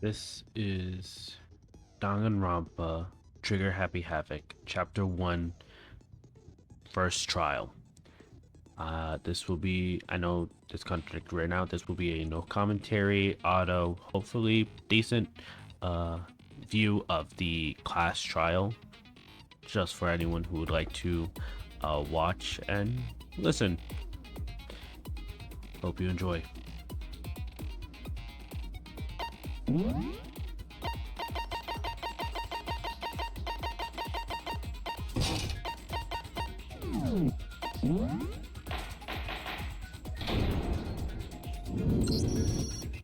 This is Danganronpa Trigger Happy Havoc, Chapter 1, First Trial. This will be, I know this contradictory right now, this will be a no commentary, auto, hopefully decent view of the class trial, just for anyone who would like to watch and listen. Hope you enjoy.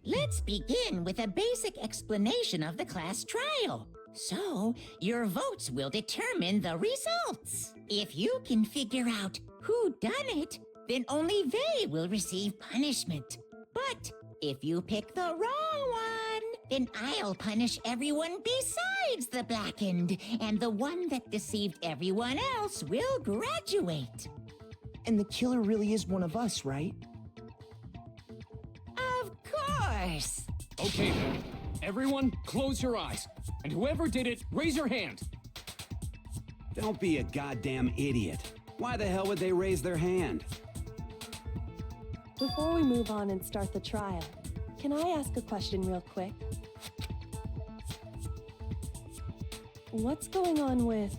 Let's begin with a basic explanation of the class trial. So, your votes will determine the results. If you can figure out who done it, then only they will receive punishment. But if you pick the wrong one, then I'll punish everyone besides the blackened, and the one that deceived everyone else will graduate. And the killer really is one of us, right? Of course. Okay then. Everyone, close your eyes. And whoever did it, raise your hand. Don't be a goddamn idiot. Why the hell would they raise their hand? Before we move on and start the trial, can I ask a question real quick? What's going on with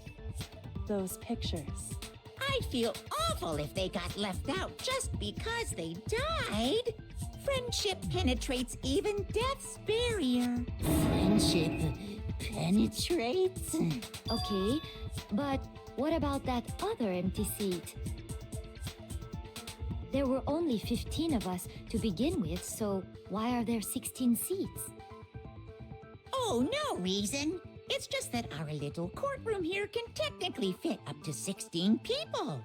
those pictures? I'd feel awful if they got left out just because they died. Friendship penetrates even death's barrier. Friendship penetrates? Okay, but what about that other empty seat? There were only 15 of us to begin with, so why are there 16 seats? Oh, no reason. It's just that our little courtroom here can technically fit up to 16 people.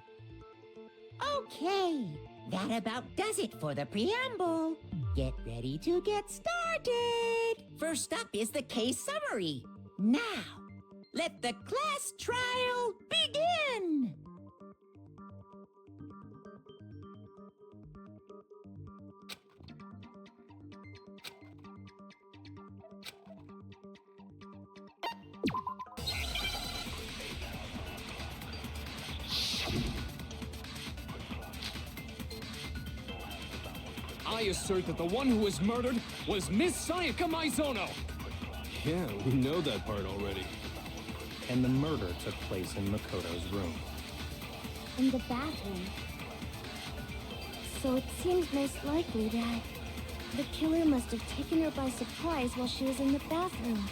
Okay, that about does it for the preamble. Get ready to get started. First up is the case summary. Now, let the class trial begin. I assert that the one who was murdered was Miss Sayaka Maizono. Yeah, we know that part already. And the murder took place in Makoto's room. In the bathroom. So it seems most likely that the killer must have taken her by surprise while she was in the bathroom.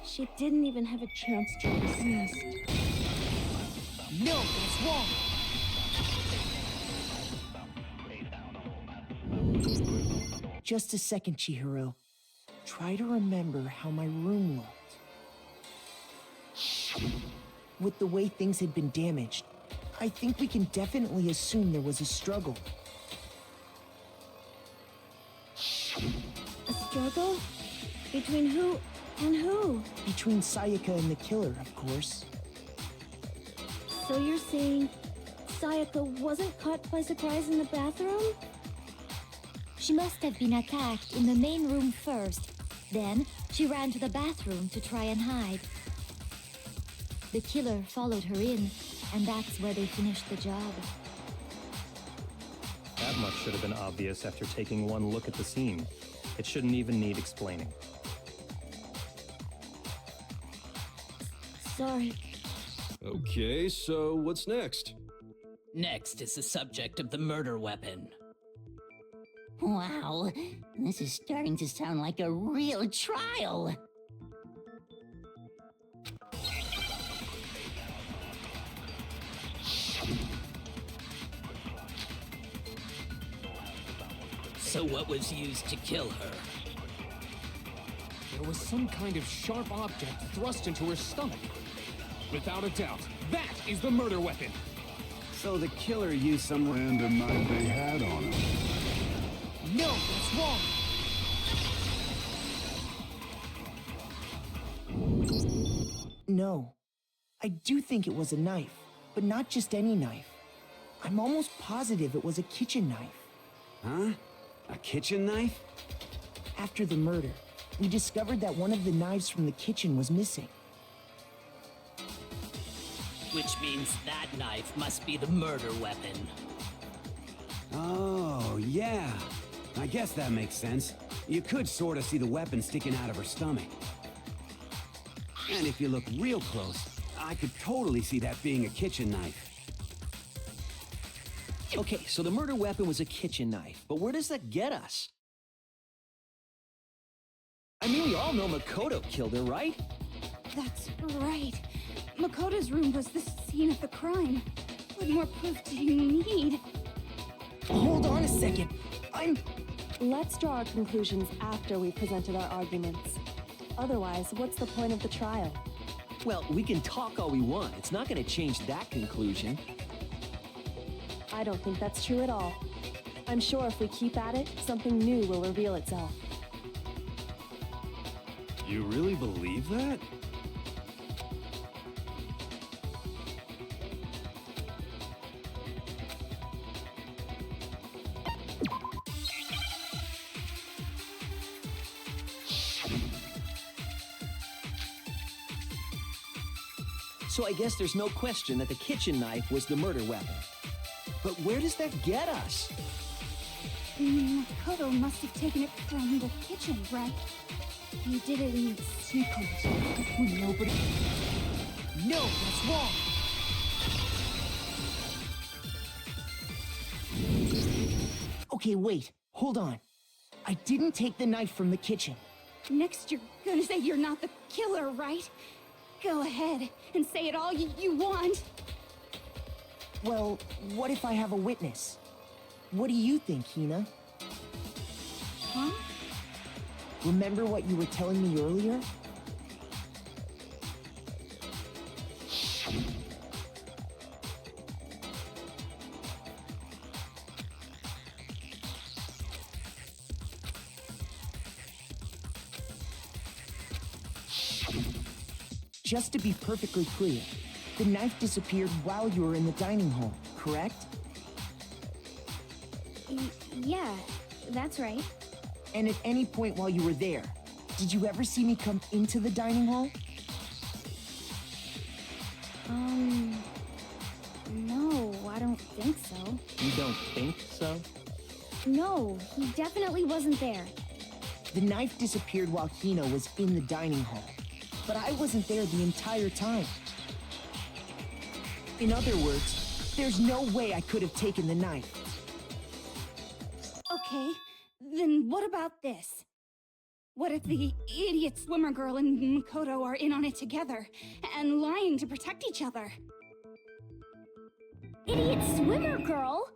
She didn't even have a chance to resist. No, that's wrong. Just a second, Chihiro. Try to remember how my room looked. With the way things had been damaged, I think we can definitely assume there was a struggle. A struggle? Between who and who? Between Sayaka and the killer, of course. So you're saying Sayaka wasn't caught by surprise in the bathroom? She must have been attacked in the main room first. Then, she ran to the bathroom to try and hide. The killer followed her in, and that's where they finished the job. That much should have been obvious after taking one look at the scene. It shouldn't even need explaining. Sorry. Okay, so what's next? Next is the subject of the murder weapon. Wow, this is starting to sound like a real trial. So what was used to kill her? There was some kind of sharp object thrust into her stomach. Without a doubt, that is the murder weapon. So the killer used some random knife they had on him. No, that's wrong. No. I do think it was a knife, but not just any knife. I'm almost positive it was a kitchen knife. Huh? A kitchen knife? After the murder, we discovered that one of the knives from the kitchen was missing. Which means that knife must be the murder weapon. Oh, yeah. I guess that makes sense. You could sort of see the weapon sticking out of her stomach. And if you look real close, I could totally see that being a kitchen knife. Okay, so the murder weapon was a kitchen knife, but where does that get us? I mean, we all know Makoto killed her, right? That's right. Makoto's room was the scene of the crime. What more proof do you need? Hold on a second. Let's draw our conclusions after we've presented our arguments. Otherwise, what's the point of the trial? Well, we can talk all we want. It's not going to change that conclusion. I don't think that's true at all. I'm sure if we keep at it, something new will reveal itself. You really believe that? So I guess there's no question that the kitchen knife was the murder weapon. But where does that get us? Makoto must have taken it from the kitchen, right? He did it in secret. Nobody... No, that's wrong. Okay, wait. Hold on. I didn't take the knife from the kitchen. Next, you're gonna say you're not the killer, right? Go ahead and say it all you want. Well, what if I have a witness? What do you think, Hina? Huh? Remember what you were telling me earlier? Just to be perfectly clear, the knife disappeared while you were in the dining hall, correct? Yeah, that's right. And at any point while you were there, did you ever see me come into the dining hall? No, I don't think so. You don't think so? No, he definitely wasn't there. The knife disappeared while Hina was in the dining hall, but I wasn't there the entire time. In other words, there's no way I could have taken the knife. Okay, then what about this? What if the idiot swimmer girl and Makoto are in on it together, and lying to protect each other? Idiot swimmer girl?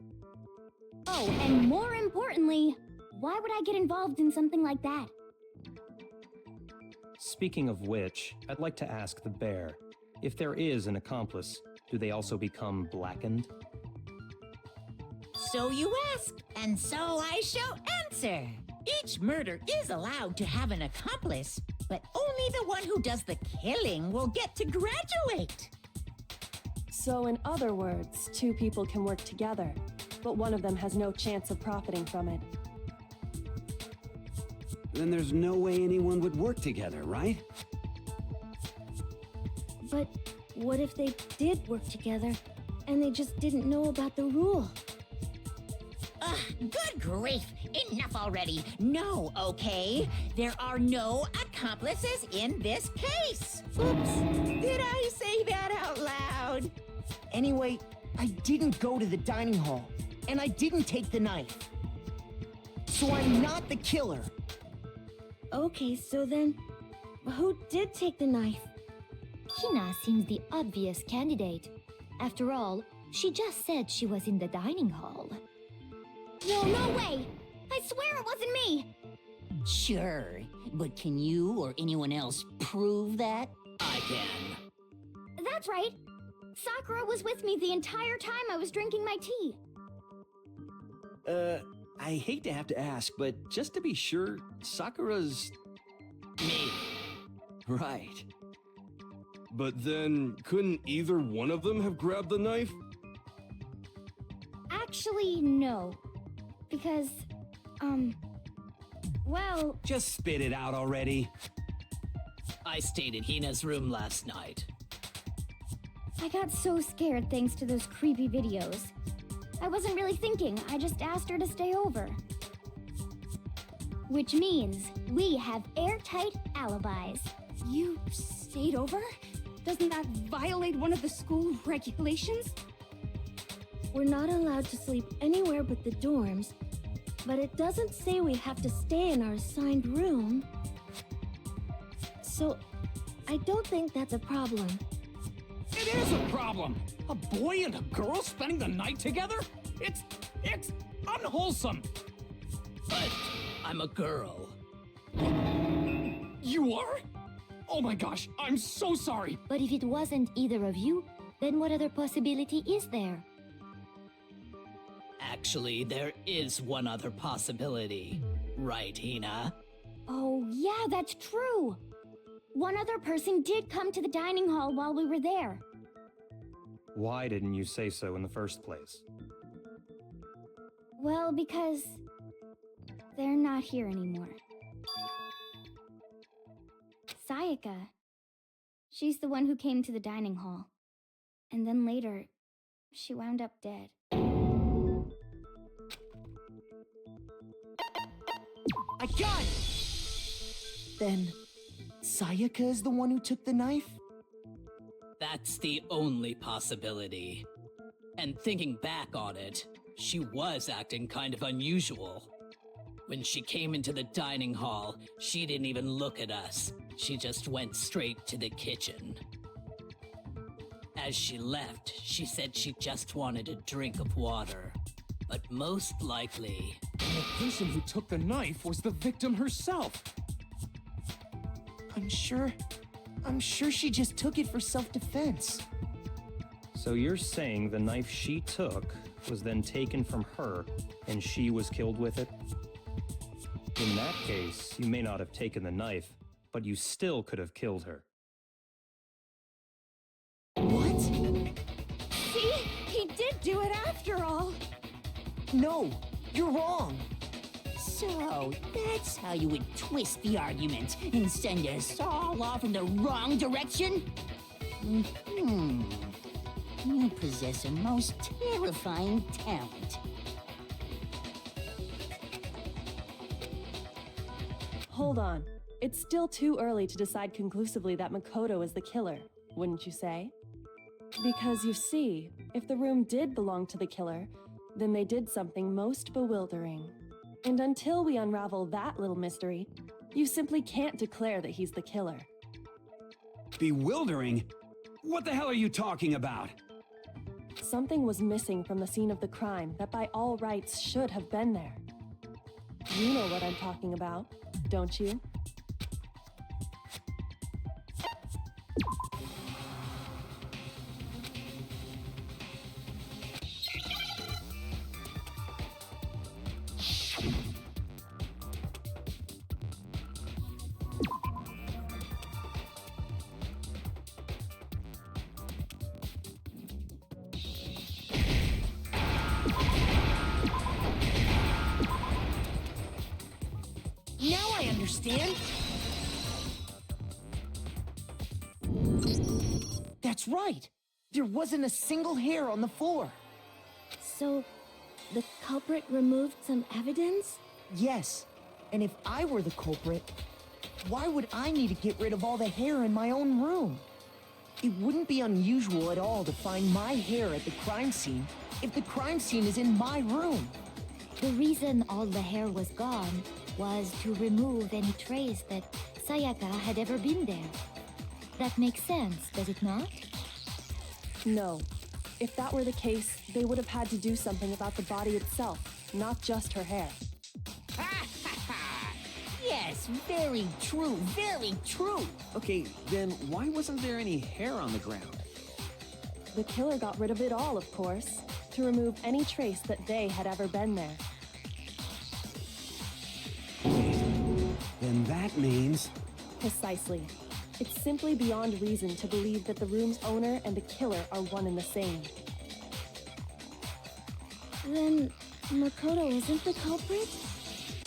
Oh, and more importantly, why would I get involved in something like that? Speaking of which, I'd like to ask the bear, if there is an accomplice, do they also become blackened? So you ask, and so I shall answer. Each murder is allowed to have an accomplice, but only the one who does the killing will get to graduate. So in other words, two people can work together, but one of them has no chance of profiting from it. Then there's no way anyone would work together, right? But what if they did work together, and they just didn't know about the rule? Ugh, good grief! Enough already! No, okay? There are no accomplices in this case! Oops! Did I say that out loud? Anyway, I didn't go to the dining hall, and I didn't take the knife. So I'm not the killer. Okay, so then, who did take the knife? Hina seems the obvious candidate. After all, she just said she was in the dining hall. No way! I swear it wasn't me! Sure, but can you or anyone else prove that? I can. That's right! Sakura was with me the entire time I was drinking my tea. I hate to have to ask, but just to be sure, Sakura's... Me. Right. But then, couldn't either one of them have grabbed the knife? Actually, no. Because, Well, Just spit it out already. I stayed in Hina's room last night. I got so scared thanks to those creepy videos. I wasn't really thinking, I just asked her to stay over. Which means we have airtight alibis. You stayed over? Doesn't that violate one of the school regulations? We're not allowed to sleep anywhere but the dorms, but it doesn't say we have to stay in our assigned room. So, I don't think that's a problem. It is a problem! A boy and a girl spending the night together? It's unwholesome! But I'm a girl. You are? Oh my gosh, I'm so sorry! But if it wasn't either of you, then what other possibility is there? Actually, there is one other possibility. Right, Hina? Oh, yeah, that's true. One other person did come to the dining hall while we were there. Why didn't you say so in the first place? Well, because they're not here anymore. Sayaka. She's the one who came to the dining hall. And then later, she wound up dead. I got it! Then, Sayaka is the one who took the knife? That's the only possibility. And thinking back on it, she was acting kind of unusual. When she came into the dining hall, she didn't even look at us. She just went straight to the kitchen. As she left, she said she just wanted a drink of water. But most likely... And the person who took the knife was the victim herself. I'm sure she just took it for self-defense. So you're saying the knife she took was then taken from her, and she was killed with it? In that case, you may not have taken the knife, but you still could have killed her. What? See? He did do it after all. No, you're wrong. So, that's how you would twist the argument and send us all off in the wrong direction? You possess a most terrifying talent. Hold on. It's still too early to decide conclusively that Makoto is the killer, wouldn't you say? Because you see, if the room did belong to the killer, then they did something most bewildering. And until we unravel that little mystery, you simply can't declare that he's the killer. Bewildering? What the hell are you talking about? Something was missing from the scene of the crime that by all rights should have been there. You know what I'm talking about, don't you? Now I understand. That's right. There wasn't a single hair on the floor. So, the culprit removed some evidence? Yes. And if I were the culprit, why would I need to get rid of all the hair in my own room? It wouldn't be unusual at all to find my hair at the crime scene if the crime scene is in my room. The reason all the hair was gone was to remove any trace that Sayaka had ever been there. That makes sense, does it not? No. If that were the case, they would have had to do something about the body itself, not just her hair. Yes, very true, very true. Okay, then why wasn't there any hair on the ground? The killer got rid of it all, of course, to remove any trace that they had ever been there. Then that means... Precisely. It's simply beyond reason to believe that the room's owner and the killer are one and the same. Then Makoto isn't the culprit?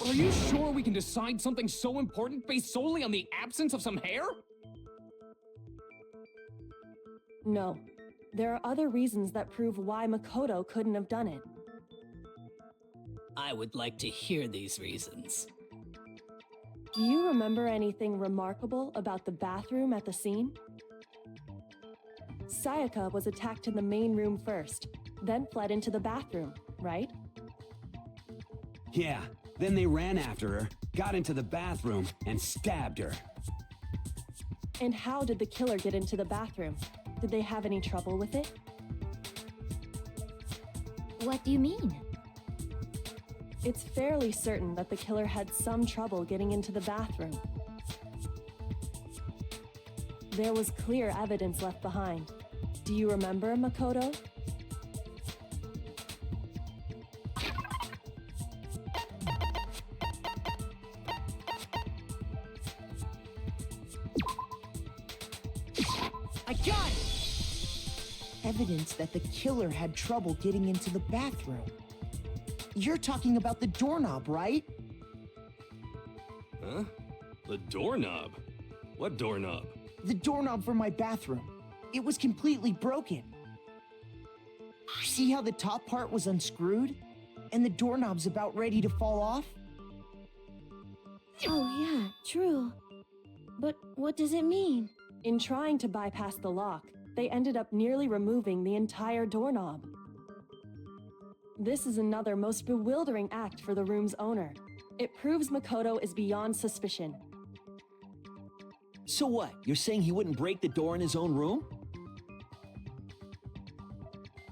Are you sure we can decide something so important based solely on the absence of some hair? No. There are other reasons that prove why Makoto couldn't have done it. I would like to hear these reasons. Do you remember anything remarkable about the bathroom at the scene? Sayaka was attacked in the main room first, then fled into the bathroom, right? Yeah, then they ran after her, got into the bathroom, and stabbed her. And how did the killer get into the bathroom? Did they have any trouble with it? What do you mean? It's fairly certain that the killer had some trouble getting into the bathroom. There was clear evidence left behind. Do you remember, Makoto? I got it! Evidence that the killer had trouble getting into the bathroom. You're talking about the doorknob, right? Huh? The doorknob? What doorknob? The doorknob for my bathroom. It was completely broken. See how the top part was unscrewed? And the doorknob's about ready to fall off? Oh yeah, true. But what does it mean? In trying to bypass the lock, they ended up nearly removing the entire doorknob. This is another most bewildering act for the room's owner. It proves Makoto is beyond suspicion. So what? You're saying he wouldn't break the door in his own room?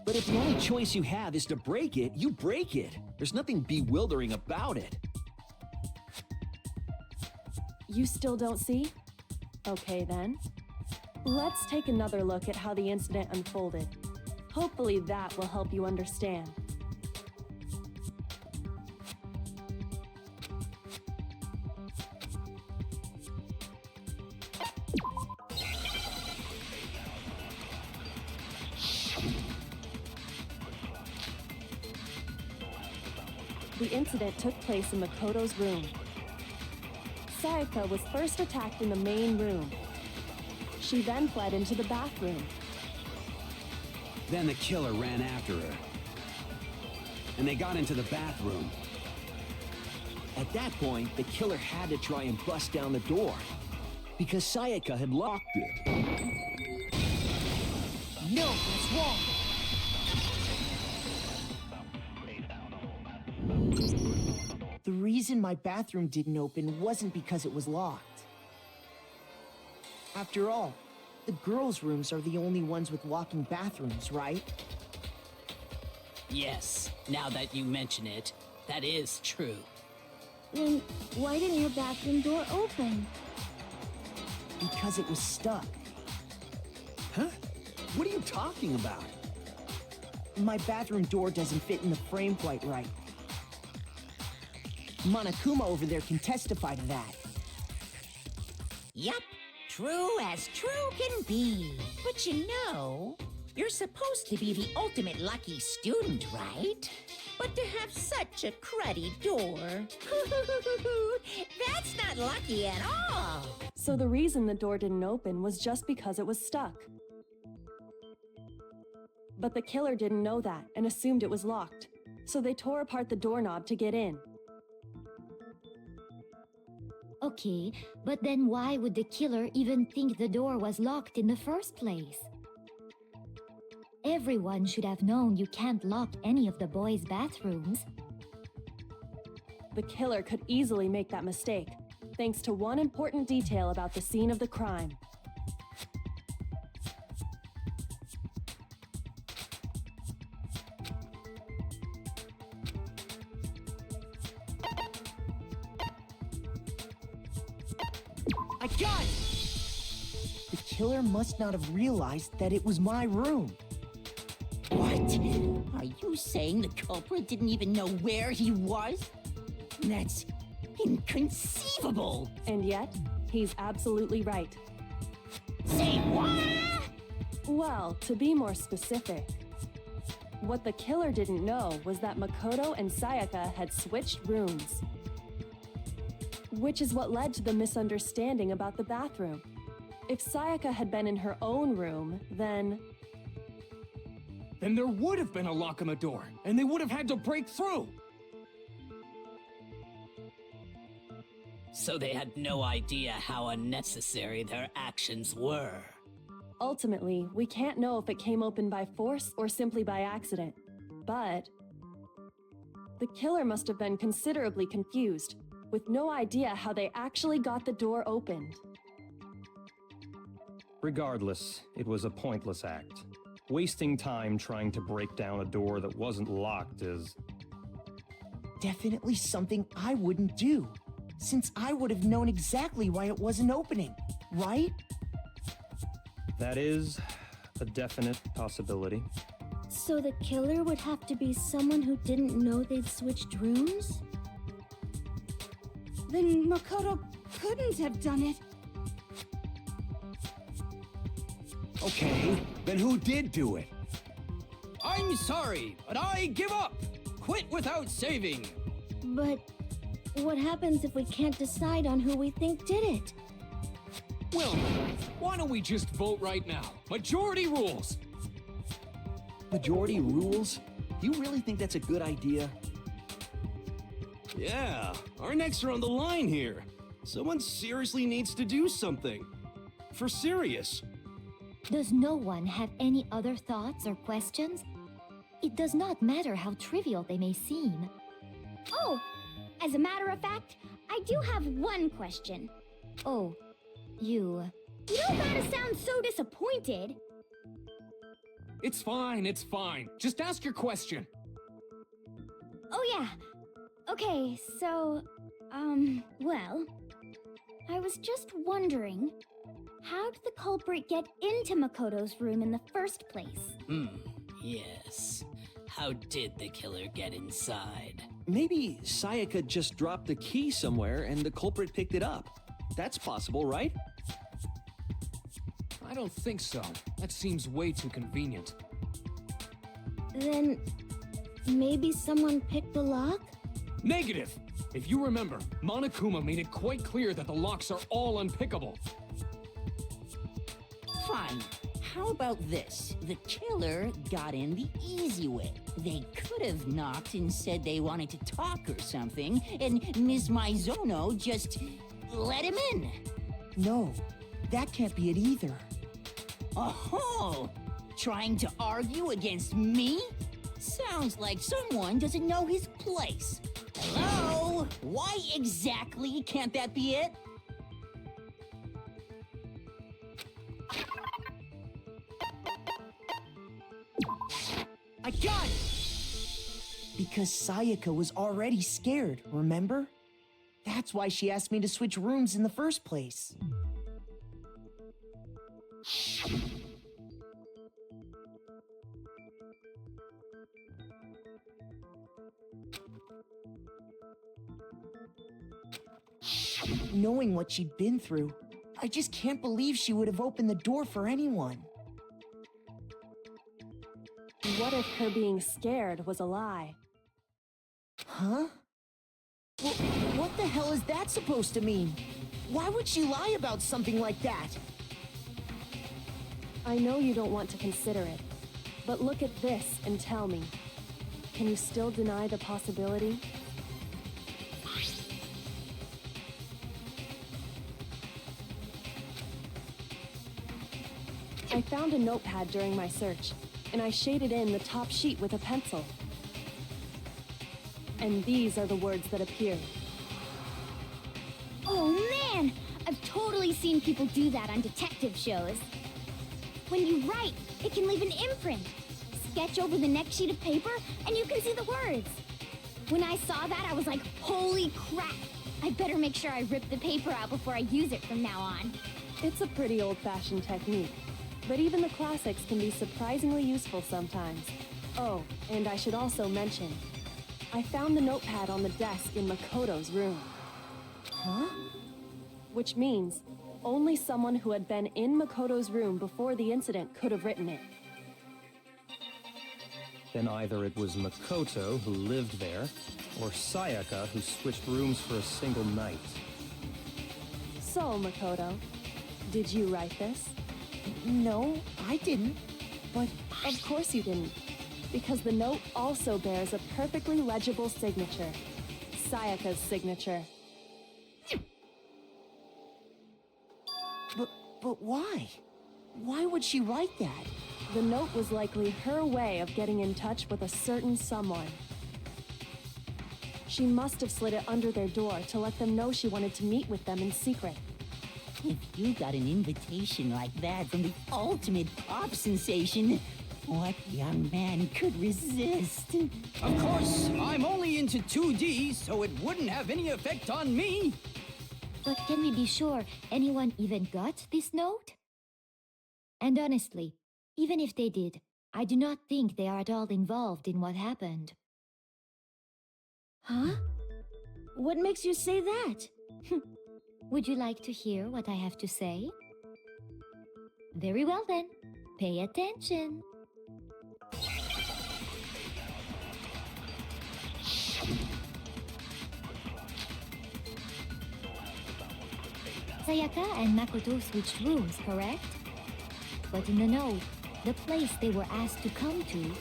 But if the only choice you have is to break it, you break it. There's nothing bewildering about it. You still don't see? Okay then. Let's take another look at how the incident unfolded. Hopefully that will help you understand. The incident took place in Makoto's room. Sayaka was first attacked in the main room. She then fled into the bathroom. Then the killer ran after her. And they got into the bathroom. At that point, the killer had to try and bust down the door, because Sayaka had locked it. No, that's wrong. The reason my bathroom didn't open wasn't because it was locked. After all, the girls' rooms are the only ones with walking bathrooms, right? Yes, now that you mention it, that is true. Then why didn't your bathroom door open? Because it was stuck. Huh? What are you talking about? My bathroom door doesn't fit in the frame quite right. Monokuma over there can testify to that. Yup, true as true can be. But you know, you're supposed to be the ultimate lucky student, right? But to have such a cruddy door, that's not lucky at all. So the reason the door didn't open was just because it was stuck. But the killer didn't know that and assumed it was locked. So they tore apart the doorknob to get in. Okay, but then why would the killer even think the door was locked in the first place? Everyone should have known you can't lock any of the boys' bathrooms. The killer could easily make that mistake, thanks to one important detail about the scene of the crime. I got it! The killer must not have realized that it was my room. What? Are you saying the culprit didn't even know where he was? That's inconceivable. And yet, he's absolutely right. Say what? Well, to be more specific, what the killer didn't know was that Makoto and Sayaka had switched rooms. Which is what led to the misunderstanding about the bathroom. If Sayaka had been in her own room, then there would have been a lock on the door, and they would have had to break through. So they had no idea how unnecessary their actions were. ultimately, we can't know if it came open by force or simply by accident. But the killer must have been considerably confused, with no idea how they actually got the door opened. Regardless, it was a pointless act. Wasting time trying to break down a door that wasn't locked is... definitely something I wouldn't do, since I would have known exactly why it wasn't opening, right? That is a definite possibility. So the killer would have to be someone who didn't know they'd switched rooms? Then Makoto couldn't have done it. Okay, then who did do it? I'm sorry, but I give up! Quit without saving! But what happens if we can't decide on who we think did it? Well, why don't we just vote right now? Majority rules! Majority rules? You really think that's a good idea? Yeah, our necks are on the line here. Someone seriously needs to do something. For serious. Does no one have any other thoughts or questions? It does not matter how trivial they may seem. Oh, as a matter of fact, I do have one question. Oh, you... You don't gotta sound so disappointed. It's fine, it's fine. Just ask your question. Oh yeah. Okay, so, well, I was just wondering, how did the culprit get into Makoto's room in the first place? Yes. How did the killer get inside? Maybe Sayaka just dropped the key somewhere and the culprit picked it up. That's possible, right? I don't think so. That seems way too convenient. Then... maybe someone picked the lock? Negative! If you remember, Monokuma made it quite clear that the locks are all unpickable. Fine. How about this? The killer got in the easy way. They could have knocked and said they wanted to talk or something, and Ms. Maizono just let him in. No, that can't be it either. Oh, trying to argue against me? Sounds like someone doesn't know his place. Hello? Why exactly can't that be it? I got it! Because Sayaka was already scared, remember? That's why she asked me to switch rooms in the first place. Knowing what she'd been through, I just can't believe she would have opened the door for anyone. What if her being scared was a lie? Huh? Well, what the hell is that supposed to mean? Why would she lie about something like that? I know you don't want to consider it, but look at this and tell me. Can you still deny the possibility? I found a notepad during my search, and I shaded in the top sheet with a pencil. And these are the words that appeared. Oh man! I've totally seen people do that on detective shows. When you write, it can leave an imprint. Sketch over the next sheet of paper, and you can see the words. When I saw that, I was like, holy crap! I better make sure I rip the paper out before I use it from now on. It's a pretty old-fashioned technique, but even the classics can be surprisingly useful sometimes. Oh, and I should also mention, I found the notepad on the desk in Makoto's room. Huh? Which means only someone who had been in Makoto's room before the incident could have written it. Then either it was Makoto who lived there, or Sayaka who switched rooms for a single night. So, Makoto, did you write this? No, I didn't. But Of course you didn't, because the note also bears a perfectly legible signature. Sayaka's signature. but why? Why would she write that? The note was likely her way of getting in touch with a certain someone. She must have slid it under their door to let them know she wanted to meet with them in secret. If you got an invitation like that from the ultimate pop sensation, what young man could resist? Of course, I'm only into 2D, so it wouldn't have any effect on me. But can we be sure anyone even got this note? And honestly, even if they did, I do not think they are at all involved in what happened. Huh? What makes you say that? Would you like to hear what I have to say? Very well then, pay attention. Sayaka and Makoto switched rooms, correct? But in the note, the place they were asked to come to,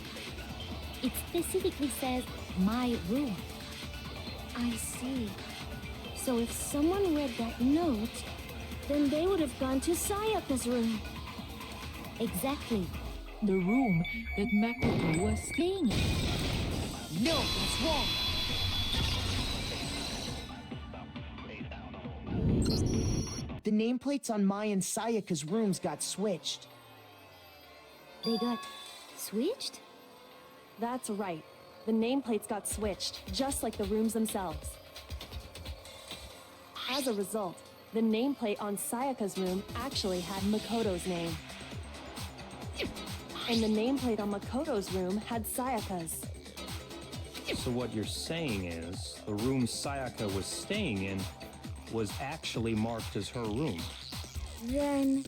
it specifically says, my room. I see. So if someone read that note, then they would have gone to Sayaka's room. Exactly. The room that Makoto was staying in. No, that's wrong. The nameplates on my and Sayaka's rooms got switched. They got switched? That's right. The nameplates got switched, just like the rooms themselves. As a result, the nameplate on Sayaka's room actually had Makoto's name. And the nameplate on Makoto's room had Sayaka's. So what you're saying is, the room Sayaka was staying in was actually marked as her room. Then,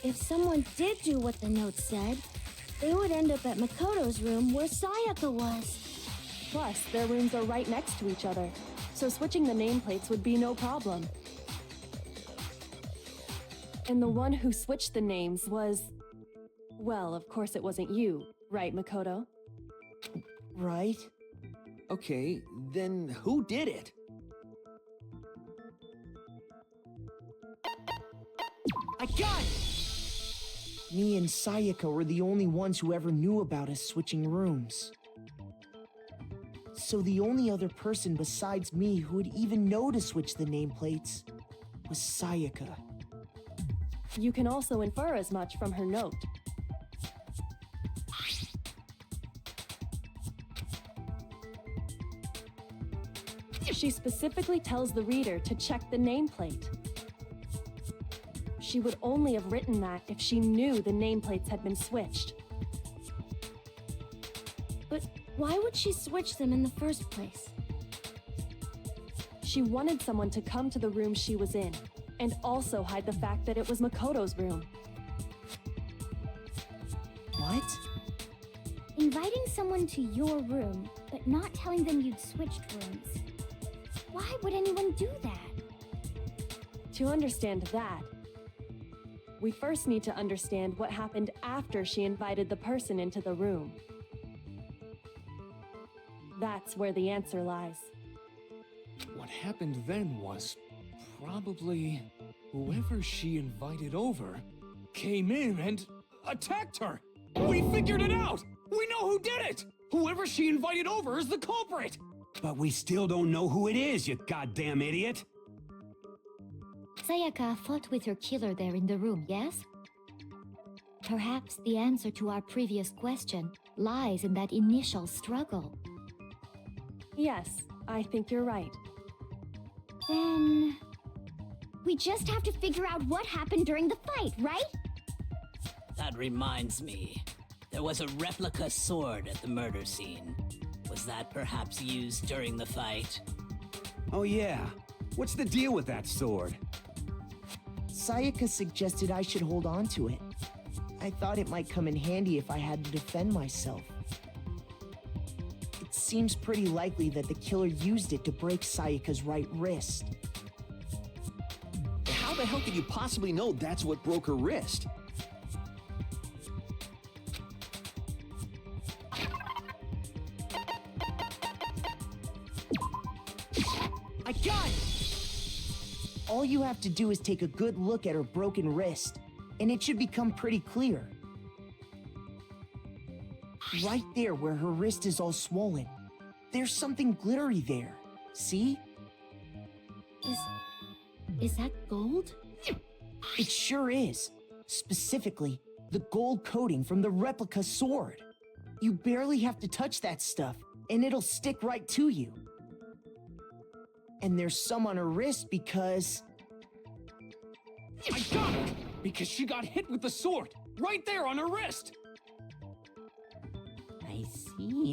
if someone did do what the note said, they would end up at Makoto's room where Sayaka was. Plus, their rooms are right next to each other, so switching the nameplates would be no problem. And the one who switched the names was... Well, of course it wasn't you, right, Makoto? Right. Okay, then who did it? I got it! Me and Sayaka were the only ones who ever knew about us switching rooms. So the only other person besides me who would even know to switch the nameplates was Sayaka. You can also infer as much from her note. She specifically tells the reader to check the nameplate. She would only have written that if she knew the nameplates had been switched. But why would she switch them in the first place? She wanted someone to come to the room she was in, and also hide the fact that it was Makoto's room. What? Inviting someone to your room, but not telling them you'd switched rooms. Why would anyone do that? To understand that, we first need to understand what happened after she invited the person into the room. That's where the answer lies. What happened then was probably whoever she invited over came in and attacked her. We figured it out! We know who did it! Whoever she invited over is the culprit! But we still don't know who it is, you goddamn idiot! Sayaka fought with her killer there in the room, yes? Perhaps the answer to our previous question lies in that initial struggle. Yes, I think you're right. Then... we just have to figure out what happened during the fight, right? That reminds me. There was a replica sword at the murder scene. Was that perhaps used during the fight? Oh yeah. What's the deal with that sword? Sayaka suggested I should hold on to it. I thought it might come in handy if I had to defend myself. It seems pretty likely that the killer used it to break Sayaka's right wrist. How hell could you possibly know that's what broke her wrist? I got it! All you have to do is take a good look at her broken wrist, and it should become pretty clear. Right there where her wrist is all swollen, there's something glittery there. See? Is that gold? It sure is. Specifically, the gold coating from the replica sword. You barely have to touch that stuff, and it'll stick right to you. And there's some on her wrist because... I got it! Because she got hit with the sword, right there on her wrist!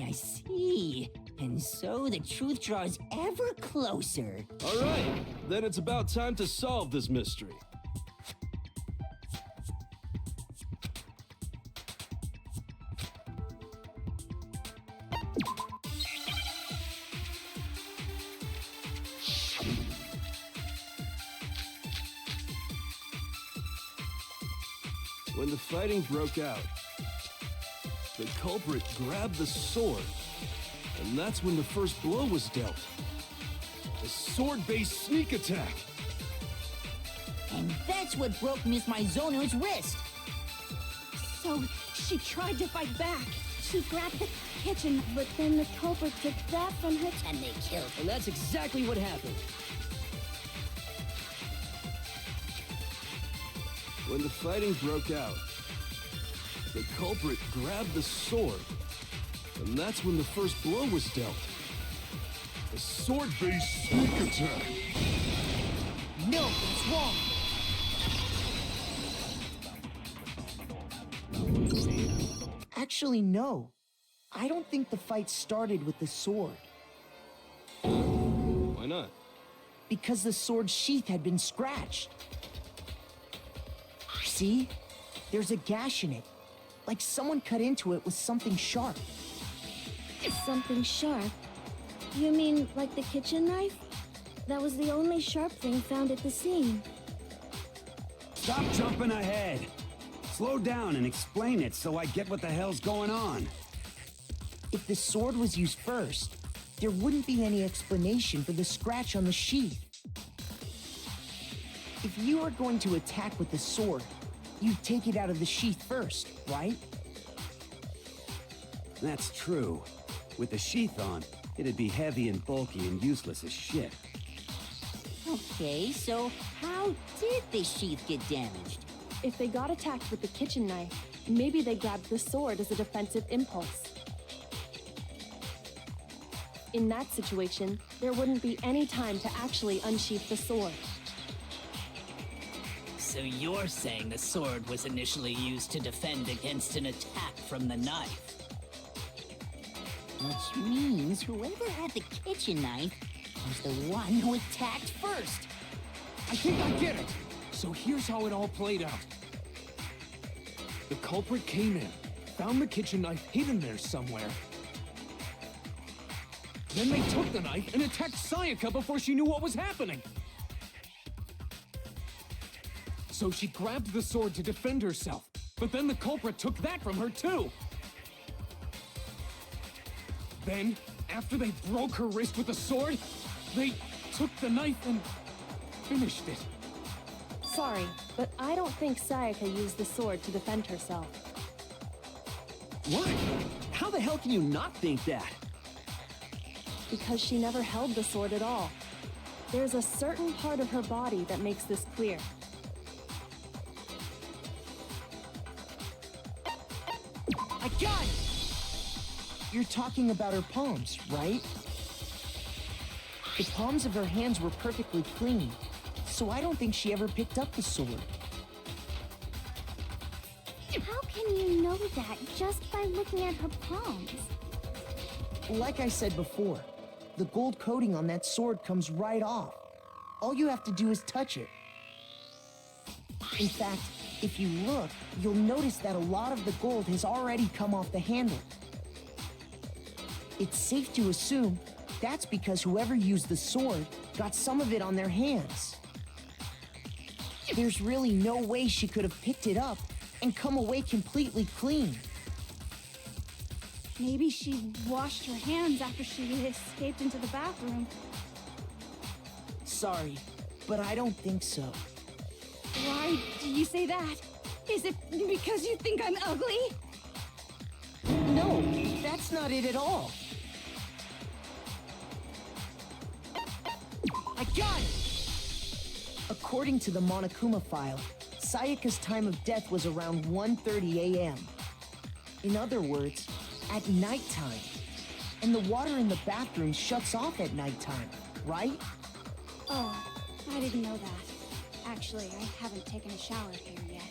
I see. And so the truth draws ever closer. All right, then it's about time to solve this mystery. When the fighting broke out, the culprit grabbed the sword, and that's when the first blow was dealt. A sword-based sneak attack. And that's what broke Miss Maizono's wrist. So, she tried to fight back. She grabbed the kitchen, but then the culprit took that from her And they killed her. And that's exactly what happened. When the fighting broke out, the culprit grabbed the sword, and that's when the first blow was dealt. A sword-based sneak attack. No, it's wrong. Actually, no. I don't think the fight started with the sword. Why not? Because the sword sheath had been scratched. See? There's a gash in it. Like someone cut into it with something sharp. Something sharp? You mean like the kitchen knife? That was the only sharp thing found at the scene. Stop jumping ahead. Slow down and explain it so I get what the hell's going on. If the sword was used first, there wouldn't be any explanation for the scratch on the sheath. If you are going to attack with the sword, you'd take it out of the sheath first, right? That's true. With the sheath on, it'd be heavy and bulky and useless as shit. Okay, so how did the sheath get damaged? If they got attacked with the kitchen knife, maybe they grabbed the sword as a defensive impulse. In that situation, there wouldn't be any time to actually unsheath the sword. So you're saying the sword was initially used to defend against an attack from the knife? Which means whoever had the kitchen knife was the one who attacked first. I think I get it! So here's how it all played out. The culprit came in, found the kitchen knife hidden there somewhere. Then they took the knife and attacked Sayaka before she knew what was happening. So she grabbed the sword to defend herself, but then the culprit took that from her too. Then, after they broke her wrist with the sword, they took the knife and finished it. Sorry, but I don't think Sayaka used the sword to defend herself. What? How the hell can you not think that? Because she never held the sword at all. There's a certain part of her body that makes this clear. I got it! You're talking about her palms, right? The palms of her hands were perfectly clean, so I don't think she ever picked up the sword. How can you know that just by looking at her palms? Like I said before, the gold coating on that sword comes right off. All you have to do is touch it. In fact, if you look, you'll notice that a lot of the gold has already come off the handle. It's safe to assume that's because whoever used the sword got some of it on their hands. There's really no way she could have picked it up and come away completely clean. Maybe she washed her hands after she escaped into the bathroom. Sorry, but I don't think so. Why do you say that? Is it because you think I'm ugly? No, that's not it at all. I got it! According to the Monokuma file, Sayaka's time of death was around 1:30 a.m. In other words, at nighttime. And the water in the bathroom shuts off at nighttime, right? Oh, I didn't know that. Actually, I haven't taken a shower here yet.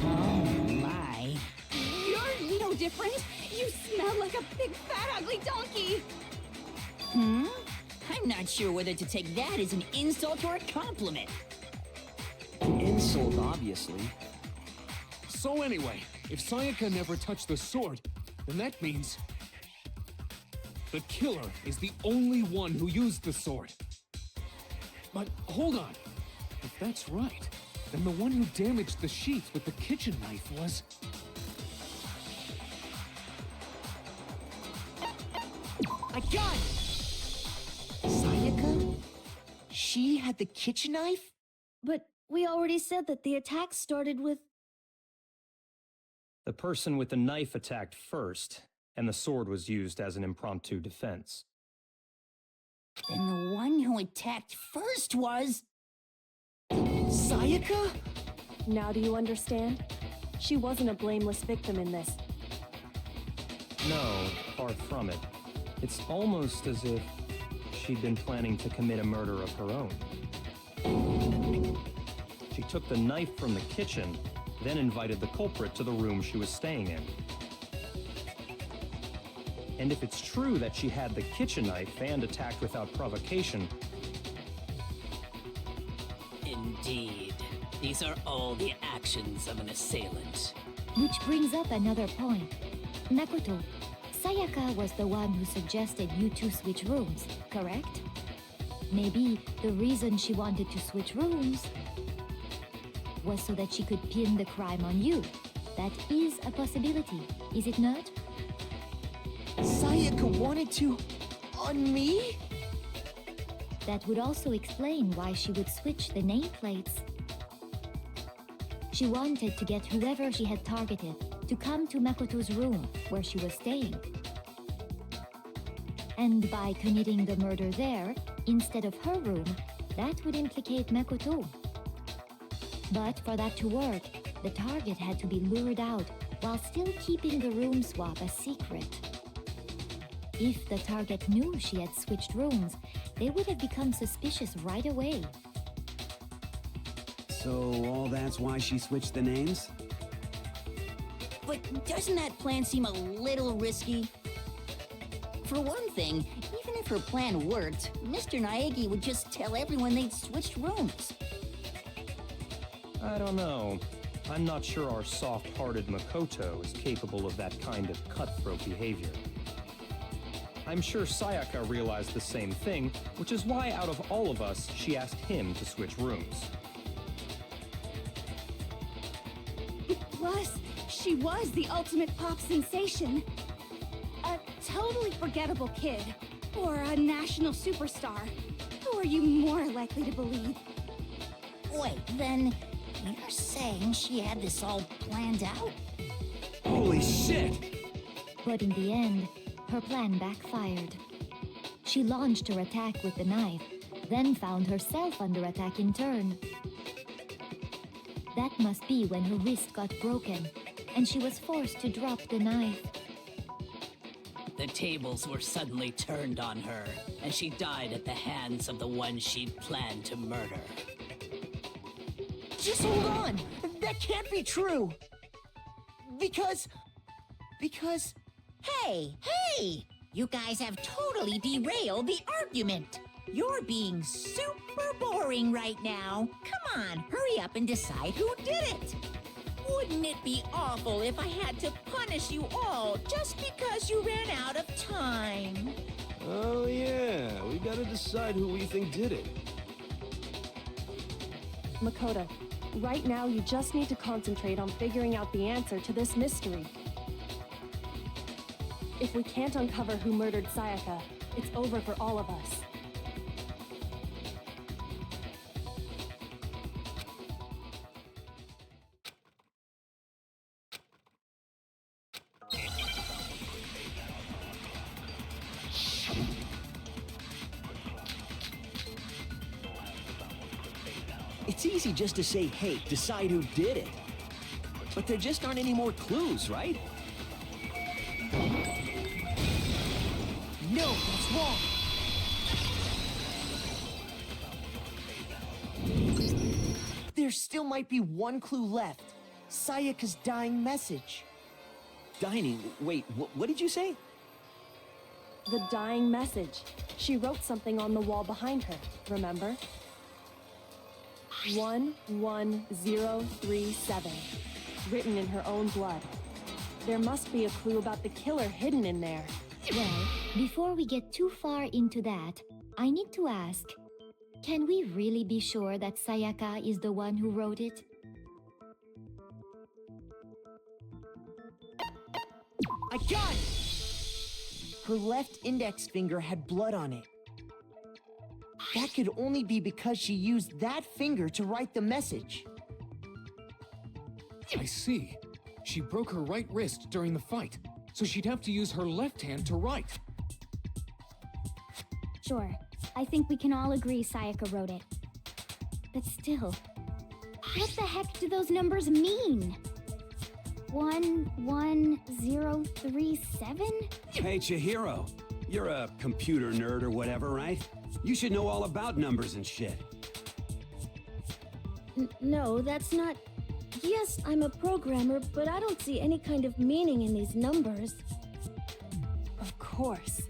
Oh my. You're no different. You smell like a big, fat, ugly donkey. I'm not sure whether to take that as an insult or a compliment. Insult, obviously. So anyway, if Sayaka never touched the sword, then that means the killer is the only one who used the sword. But hold on. If that's right, then the one who damaged the sheets with the kitchen knife was... I got it! Sayaka? She had the kitchen knife? But we already said that the attack started with... The person with the knife attacked first, and the sword was used as an impromptu defense. Then the one who attacked first was... Sayaka? Now do you understand? She wasn't a blameless victim in this. No, far from it. It's almost as if she'd been planning to commit a murder of her own. She took the knife from the kitchen, then invited the culprit to the room she was staying in. And if it's true that she had the kitchen knife and attacked without provocation... Indeed. These are all the actions of an assailant. Which brings up another point. Makoto, Sayaka was the one who suggested you two switch rooms, correct? Maybe the reason she wanted to switch rooms was so that she could pin the crime on you. That is a possibility, is it not? Sayaka wanted to... on me? That would also explain why she would switch the nameplates. She wanted to get whoever she had targeted to come to Makoto's room where she was staying. And by committing the murder there, instead of her room, that would implicate Makoto. But for that to work, the target had to be lured out while still keeping the room swap a secret. If the target knew she had switched rooms, they would have become suspicious right away. So all that's why she switched the names? But doesn't that plan seem a little risky? For one thing, even if her plan worked, Mr. Naegi would just tell everyone they'd switched rooms. I don't know. I'm not sure our soft-hearted Makoto is capable of that kind of cutthroat behavior. I'm sure Sayaka realized the same thing, which is why out of all of us, she asked him to switch rooms. Plus, she was the ultimate pop sensation. A totally forgettable kid, or a national superstar. Who are you more likely to believe? Wait, then you're saying she had this all planned out? Holy shit! But in the end, her plan backfired. She launched her attack with the knife, then found herself under attack in turn. That must be when her wrist got broken, and she was forced to drop the knife. The tables were suddenly turned on her, and she died at the hands of the one she'd planned to murder. Just hold on! That can't be true! Because... Hey! You guys have totally derailed the argument! You're being super boring right now. Come on, hurry up and decide who did it! Wouldn't it be awful if I had to punish you all just because you ran out of time? Oh yeah, we gotta decide who we think did it. Makoto, right now you just need to concentrate on figuring out the answer to this mystery. If we can't uncover who murdered Sayaka, it's over for all of us. It's easy just to say, hey, decide who did it. But there just aren't any more clues, right? No, that's wrong. There still might be one clue left. Sayaka's dying message. Dining? Wait, what did you say? The dying message. She wrote something on the wall behind her, remember? 11037. Written in her own blood. There must be a clue about the killer hidden in there. Well, before we get too far into that, I need to ask, can we really be sure that Sayaka is the one who wrote it? I got it! Her left index finger had blood on it. That could only be because she used that finger to write the message. I see. She broke her right wrist during the fight, so she'd have to use her left hand to write. Sure, I think we can all agree Sayaka wrote it. But still, what the heck do those numbers mean? 11037? Hey, Chihiro. You're a computer nerd or whatever, right? You should know all about numbers and shit. No, that's not... Yes, I'm a programmer, but I don't see any kind of meaning in these numbers. Of course.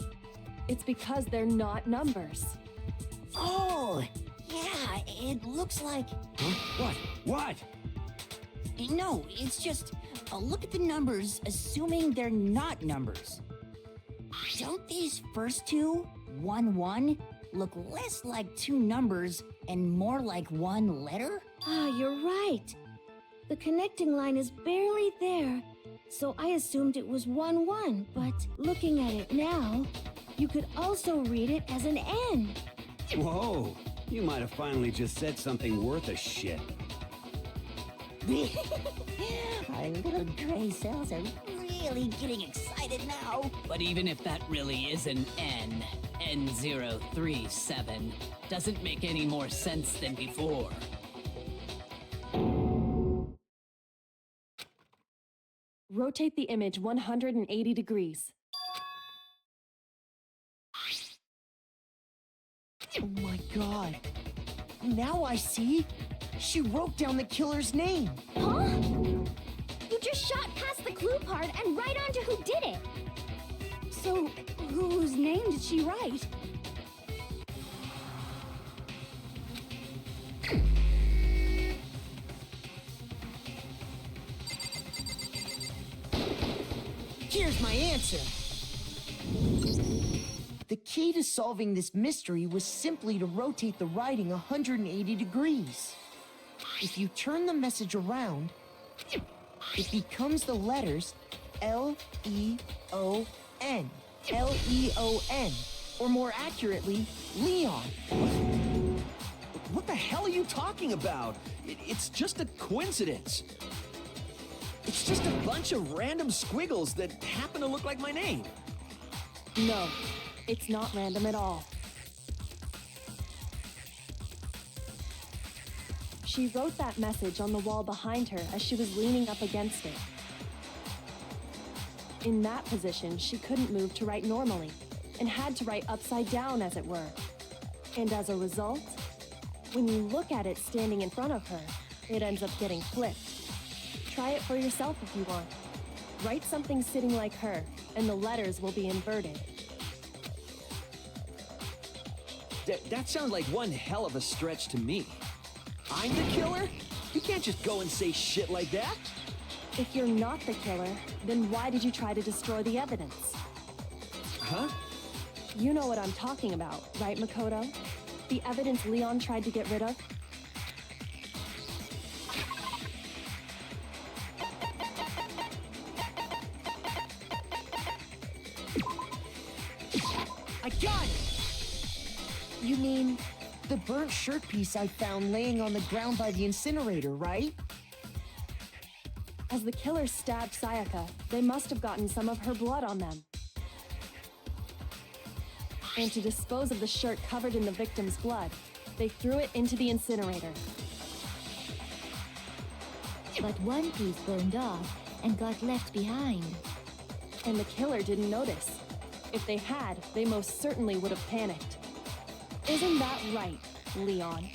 It's because they're not numbers. Oh, yeah, it looks like... Huh? What? What? No, it's just... look at the numbers, assuming they're not numbers. Don't these first two, 1-1, look less like two numbers and more like one letter? Ah, you're right. The connecting line is barely there, so I assumed it was 1-1, but looking at it now, you could also read it as an N. Whoa, you might have finally just said something worth a shit. Our little gray cells are really getting excited now. But even if that really is an N, N037, doesn't make any more sense than before. Rotate the image 180 degrees. Oh my god. Now I see. She wrote down the killer's name. Huh? You just shot past the clue part and right onto who did it. So, whose name did she write? Here's my answer. The key to solving this mystery was simply to rotate the writing 180 degrees. If you turn the message around, it becomes the letters L-E-O-N. L-E-O-N. Or more accurately, Leon. What the hell are you talking about? It's just a coincidence. It's just a bunch of random squiggles that happen to look like my name. No, it's not random at all. She wrote that message on the wall behind her as she was leaning up against it. In that position, she couldn't move to write normally, and had to write upside down, as it were. And as a result, when you look at it standing in front of her, it ends up getting flipped. Try it for yourself if you want. Write something sitting like her, and the letters will be inverted. That sounds like one hell of a stretch to me. I'm the killer? You can't just go and say shit like that. If you're not the killer, then why did you try to destroy the evidence? Huh? You know what I'm talking about, right, Makoto? The evidence Leon tried to get rid of? I got it! You mean the burnt shirt piece I found laying on the ground by the incinerator, right? As the killer stabbed Sayaka, they must have gotten some of her blood on them. And to dispose of the shirt covered in the victim's blood, they threw it into the incinerator. But one piece burned off and got left behind. And the killer didn't notice. If they had, they most certainly would have panicked. Isn't that right, Leon?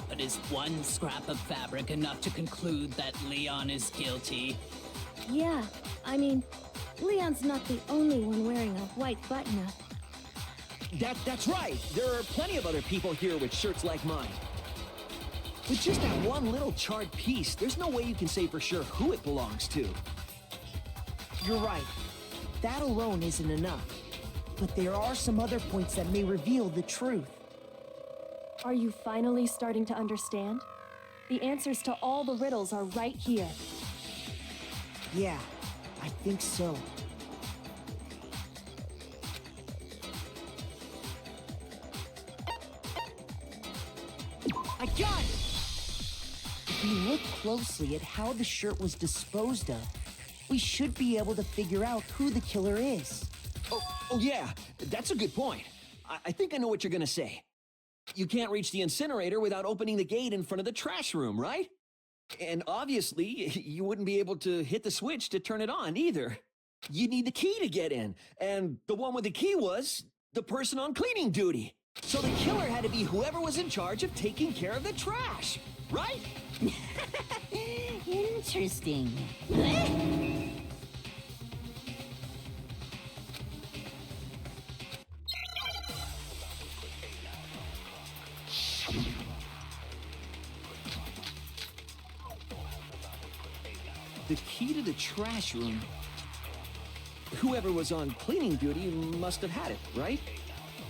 But is one scrap of fabric enough to conclude that Leon is guilty? Yeah, I mean, Leon's not the only one wearing a white button-up. That's right. There are plenty of other people here with shirts like mine. With just that one little charred piece, there's no way you can say for sure who it belongs to. You're right. That alone isn't enough. But there are some other points that may reveal the truth. Are you finally starting to understand? The answers to all the riddles are right here. Yeah, I think so. I got it! If we look closely at how the shirt was disposed of, we should be able to figure out who the killer is. Oh yeah, that's a good point. I think I know what you're gonna say. You can't reach the incinerator without opening the gate in front of the trash room, right? And obviously, you wouldn't be able to hit the switch to turn it on either. You need the key to get in, and the one with the key was the person on cleaning duty. So the killer had to be whoever was in charge of taking care of the trash, right? Interesting. The key to the trash room. Whoever was on cleaning duty must have had it, right?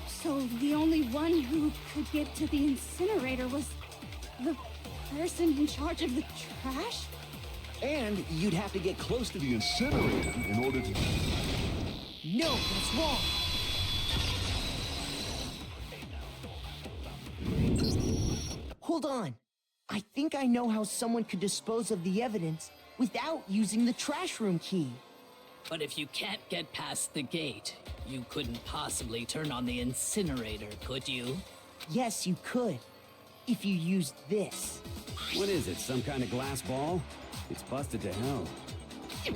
So the only one who could get to the incinerator was the person in charge of the trash? And you'd have to get close to the incinerator in order to... No, that's wrong. Hold on. I think I know how someone could dispose of the evidence without using the trash room key. But if you can't get past the gate, you couldn't possibly turn on the incinerator, could you? Yes, you could. If you used this. What is it, some kind of glass ball? It's busted to hell.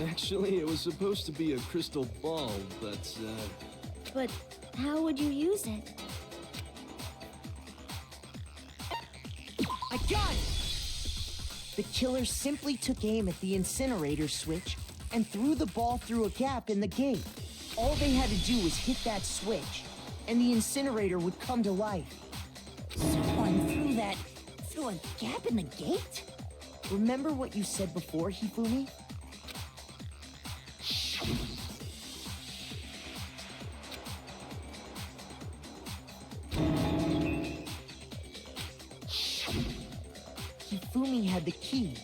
Actually, it was supposed to be a crystal ball, but, But how would you use it? I got it! The killer simply took aim at the incinerator switch and threw the ball through a gap in the gate. All they had to do was hit that switch, and the incinerator would come to life. Someone threw a gap in the gate? Remember what you said before, Hifumi? Hifumi had the key,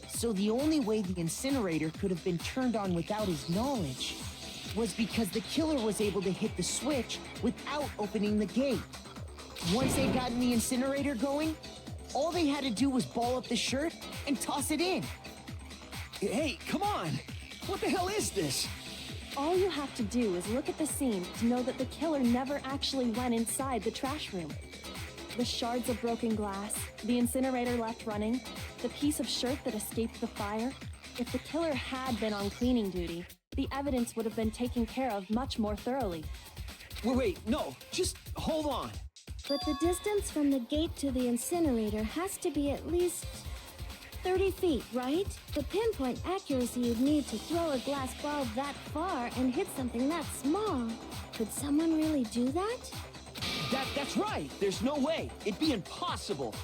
so the only way the incinerator could have been turned on without his knowledge was because the killer was able to hit the switch without opening the gate. Once they'd gotten the incinerator going, all they had to do was ball up the shirt and toss it in. Hey, come on! What the hell is this? All you have to do is look at the scene to know that the killer never actually went inside the trash room. The shards of broken glass, the incinerator left running, the piece of shirt that escaped the fire. If the killer had been on cleaning duty, the evidence would have been taken care of much more thoroughly. Wait, no, just hold on. But the distance from the gate to the incinerator has to be at least 30 feet, right? The pinpoint accuracy you'd need to throw a glass ball that far and hit something that small. Could someone really do that? That's right! There's no way! It'd be impossible!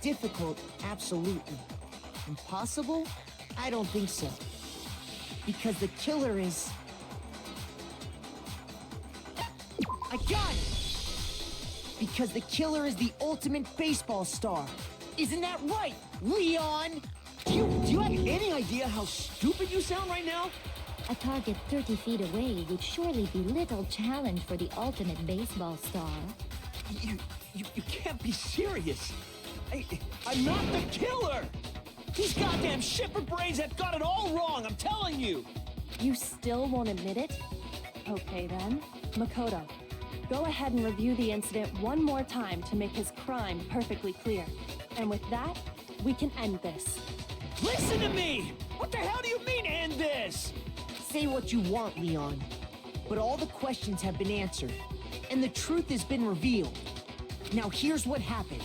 Difficult, absolutely. Impossible? I don't think so. Because the killer is... I got it! Because the killer is the ultimate baseball star. Isn't that right, Leon? Do you have any idea how stupid you sound right now? A target 30 feet away would surely be little challenge for the ultimate baseball star. You can't be serious. I'm not the killer! These goddamn shipper brains have got it all wrong, I'm telling you! You still won't admit it? Okay then. Makoto, go ahead and review the incident one more time to make his crime perfectly clear. And with that, we can end this. Listen to me! What the hell do you mean, end this? Say what you want, Leon. But all the questions have been answered, and the truth has been revealed. Now here's what happened.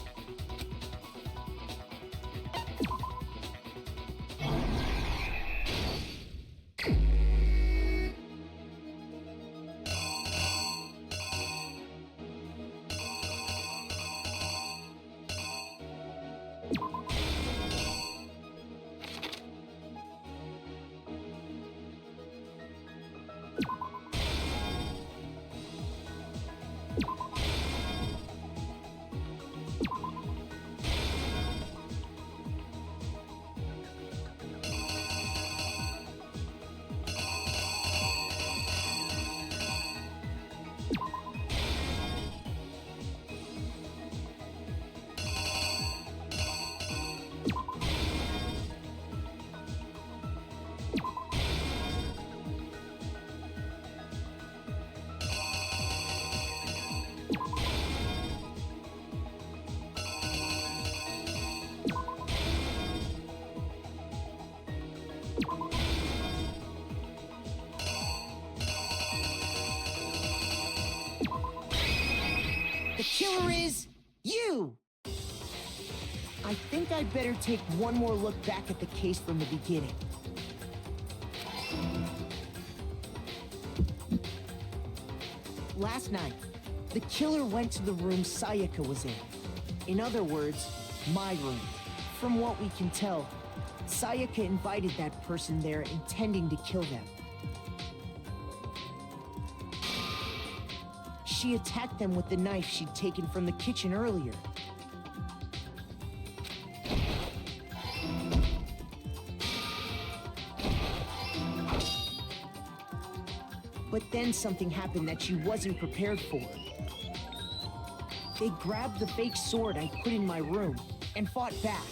The killer is you! I think I'd better take one more look back at the case from the beginning. Last night, the killer went to the room Sayaka was in. In other words, my room. From what we can tell, Sayaka invited that person there intending to kill them. She attacked them with the knife she'd taken from the kitchen earlier. But then something happened that she wasn't prepared for. They grabbed the fake sword I put in my room and fought back.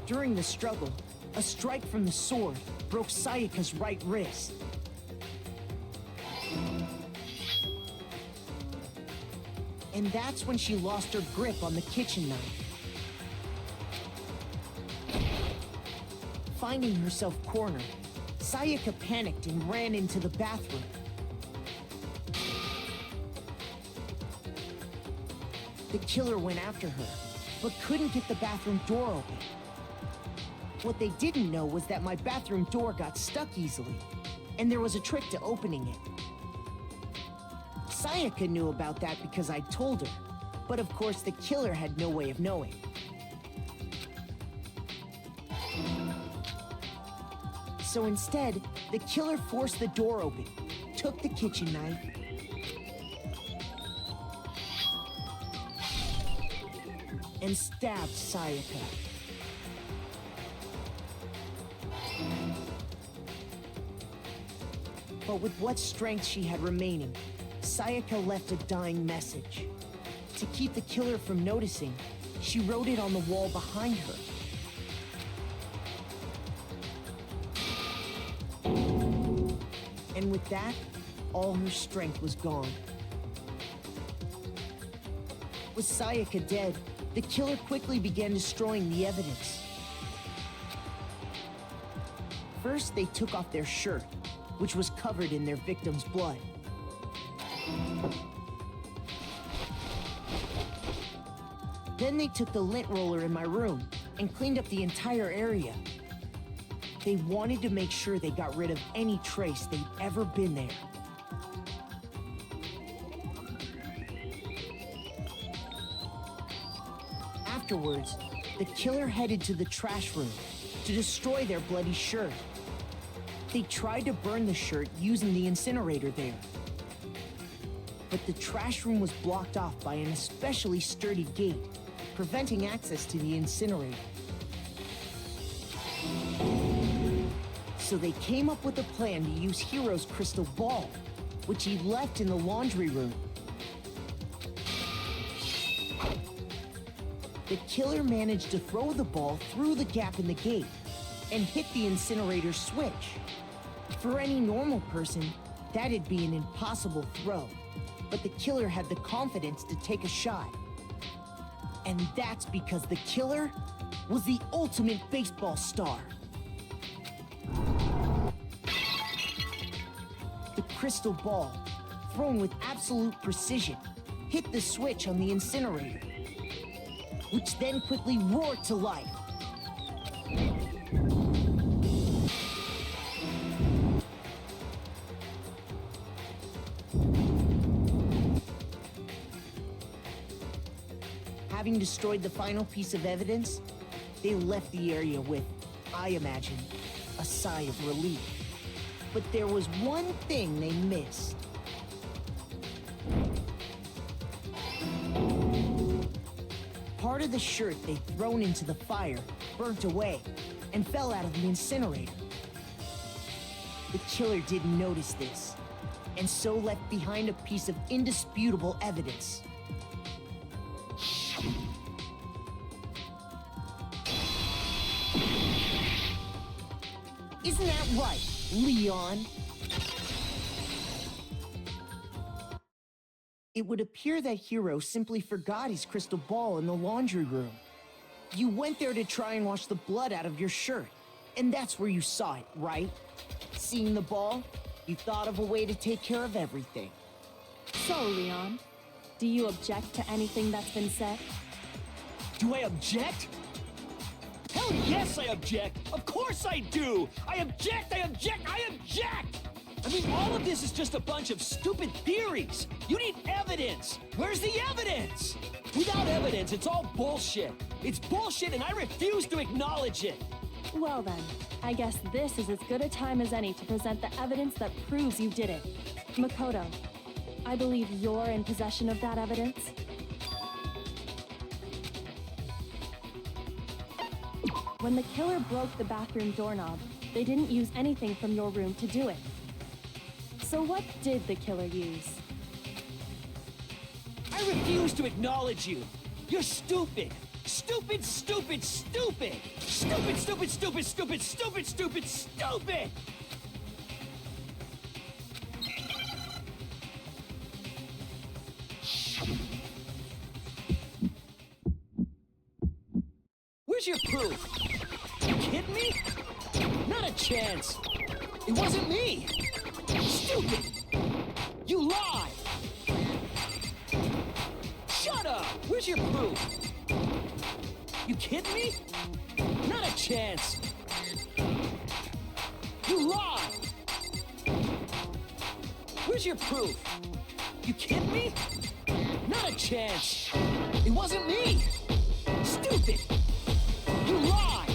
During the struggle, a strike from the sword broke Sayaka's right wrist. And that's when she lost her grip on the kitchen knife. Finding herself cornered, Sayaka panicked and ran into the bathroom. The killer went after her, but couldn't get the bathroom door open. What they didn't know was that my bathroom door got stuck easily, and there was a trick to opening it. Sayaka knew about that because I told her, but of course the killer had no way of knowing. So instead, the killer forced the door open, took the kitchen knife, and stabbed Sayaka. But with what strength she had remaining, Sayaka left a dying message. To keep the killer from noticing, she wrote it on the wall behind her. And with that, all her strength was gone. With Sayaka dead, the killer quickly began destroying the evidence. First, they took off their shirt, which was covered in their victim's blood. Then they took the lint roller in my room and cleaned up the entire area. They wanted to make sure they got rid of any trace they'd ever been there. Afterwards, the killer headed to the trash room to destroy their bloody shirt. They tried to burn the shirt using the incinerator there. But the trash room was blocked off by an especially sturdy gate, preventing access to the incinerator. So they came up with a plan to use Hiro's crystal ball, which he left in the laundry room. The killer managed to throw the ball through the gap in the gate and hit the incinerator switch. For any normal person, that'd be an impossible throw, but the killer had the confidence to take a shot. And that's because the killer was the ultimate baseball star. The crystal ball, thrown with absolute precision, hit the switch on the incinerator, which then quickly roared to life. Having destroyed the final piece of evidence, they left the area with, I imagine, a sigh of relief. But there was one thing they missed. Part of the shirt they'd thrown into the fire burnt away and fell out of the incinerator. The killer didn't notice this, and so left behind a piece of indisputable evidence. Isn't that right, Leon? It would appear that Hiro simply forgot his crystal ball in the laundry room. You went there to try and wash the blood out of your shirt, and that's where you saw it, right? Seeing the ball, you thought of a way to take care of everything. So, Leon, do you object to anything that's been said? Do I object? Hell yes, I object! Of course I do! I object! I object! I object! I mean, all of this is just a bunch of stupid theories. You need evidence. Where's the evidence? Without evidence, it's all bullshit. It's bullshit and I refuse to acknowledge it. Well then, I guess this is as good a time as any to present the evidence that proves you did it. Makoto, I believe you're in possession of that evidence. When the killer broke the bathroom doorknob, they didn't use anything from your room to do it. So what did the killer use? I refuse to acknowledge you. You're stupid. Stupid, stupid, stupid. Stupid, stupid, stupid, stupid, stupid, stupid, stupid. Where's your proof? You kidding me? Not a chance. It wasn't me. Stupid. You lie. Shut up. Where's your proof? You kidding me? Not a chance. You lie. Where's your proof? You kidding me? Not a chance. It wasn't me. Stupid. You lie!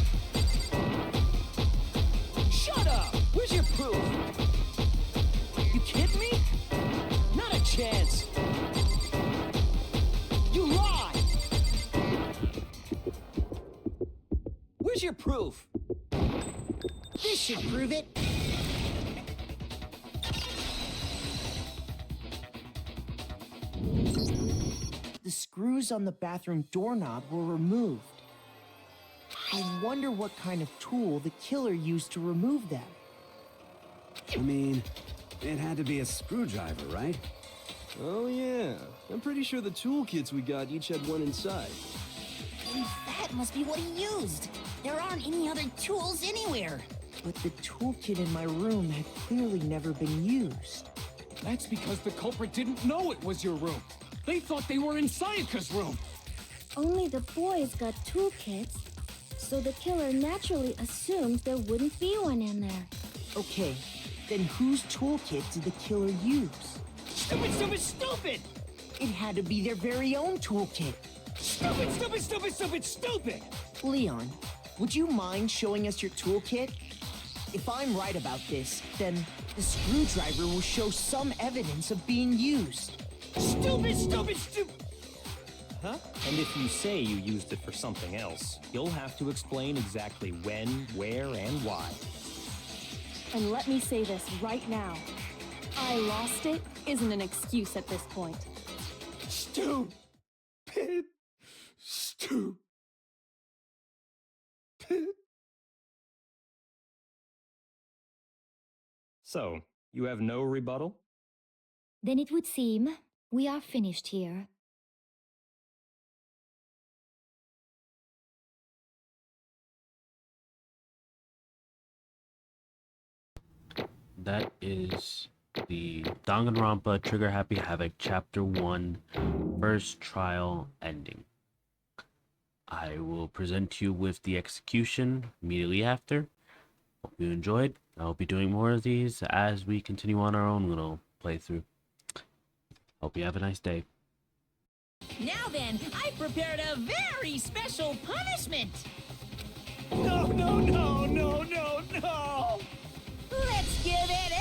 Shut up! Where's your proof? You kidding me? Not a chance! You lie! Where's your proof? This should prove it. The screws on the bathroom doorknob were removed. I wonder what kind of tool the killer used to remove them. I mean, it had to be a screwdriver, right? Oh yeah, I'm pretty sure the toolkits we got each had one inside. And that must be what he used. There aren't any other tools anywhere. But the toolkit in my room had clearly never been used. That's because the culprit didn't know it was your room. They thought they were in Sayaka's room. Only the boys got toolkits, so the killer naturally assumed there wouldn't be one in there. Okay, then whose toolkit did the killer use? Stupid, stupid, stupid! It had to be their very own toolkit. Stupid, stupid, stupid, stupid, stupid! Leon, would you mind showing us your toolkit? If I'm right about this, then the screwdriver will show some evidence of being used. Stupid, stupid, stupid! Huh? And if you say you used it for something else, you'll have to explain exactly when, where, and why. And let me say this right now. I lost it isn't an excuse at this point. Stupid. Stupid. So, you have no rebuttal? Then it would seem we are finished here. That is the Danganronpa Trigger Happy Havoc Chapter 1 First Trial ending. I will present you with the execution immediately after. Hope you enjoyed. I'll be doing more of these as we continue on our own little playthrough. Hope you have a nice day. Now then, I've prepared a very special punishment. No, no, no, no, no, no! Let's give it